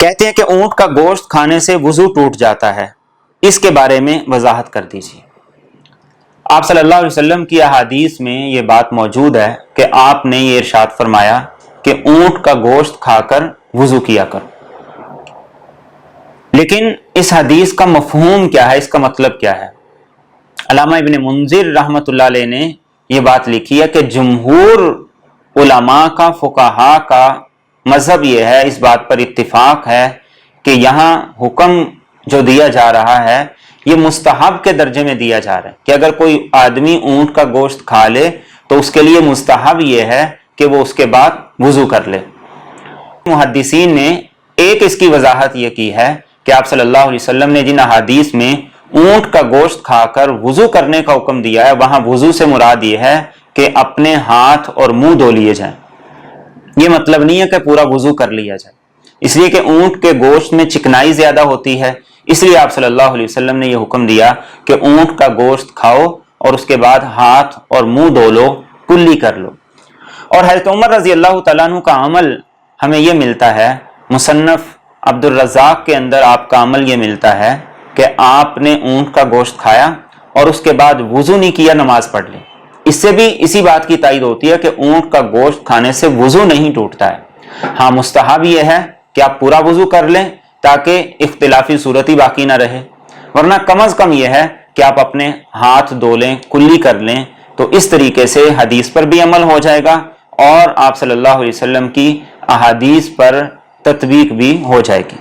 کہتے ہیں کہ اونٹ کا گوشت کھانے سے وضو ٹوٹ جاتا ہے، اس کے بارے میں وضاحت کر دیجیے۔ آپ صلی اللہ علیہ وسلم کی احادیث میں یہ بات موجود ہے کہ آپ نے یہ ارشاد فرمایا کہ اونٹ کا گوشت کھا کر وضو کیا کرو، لیکن اس حدیث کا مفہوم کیا ہے، اس کا مطلب کیا ہے؟ علامہ ابن منذر رحمۃ اللہ علیہ نے یہ بات لکھی ہے کہ جمہور علماء کا، فقہاء کا مذہب یہ ہے، اس بات پر اتفاق ہے کہ یہاں حکم جو دیا جا رہا ہے یہ مستحب کے درجے میں دیا جا رہا ہے کہ اگر کوئی آدمی اونٹ کا گوشت کھا لے تو اس کے لیے مستحب یہ ہے کہ وہ اس کے بعد وضو کر لے۔ محدثین نے ایک اس کی وضاحت یہ کی ہے کہ آپ صلی اللہ علیہ وسلم نے جن احادیث میں اونٹ کا گوشت کھا کر وضو کرنے کا حکم دیا ہے، وہاں وضو سے مراد یہ ہے کہ اپنے ہاتھ اور منہ دھو لیے جائیں۔ یہ مطلب نہیں ہے کہ پورا وضو کر لیا جائے، اس لیے کہ اونٹ کے گوشت میں چکنائی زیادہ ہوتی ہے، اس لیے آپ صلی اللہ علیہ وسلم نے یہ حکم دیا کہ اونٹ کا گوشت کھاؤ اور اس کے بعد ہاتھ اور منہ دھو لو، کلی کر لو۔ اور حضرت عمر رضی اللہ تعالیٰ عنہ کا عمل ہمیں یہ ملتا ہے، مصنف عبد الرزاق کے اندر آپ کا عمل یہ ملتا ہے کہ آپ نے اونٹ کا گوشت کھایا اور اس کے بعد وضو نہیں کیا، نماز پڑھ لی۔ اس سے بھی اسی بات کی تائید ہوتی ہے کہ اونٹ کا گوشت کھانے سے وضو نہیں ٹوٹتا ہے۔ ہاں مستحب یہ ہے کہ آپ پورا وضو کر لیں تاکہ اختلافی صورت ہی باقی نہ رہے، ورنہ کم از کم یہ ہے کہ آپ اپنے ہاتھ دھو لیں، کلی کر لیں، تو اس طریقے سے حدیث پر بھی عمل ہو جائے گا اور آپ صلی اللہ علیہ وسلم کی احادیث پر تطبیق بھی ہو جائے گی۔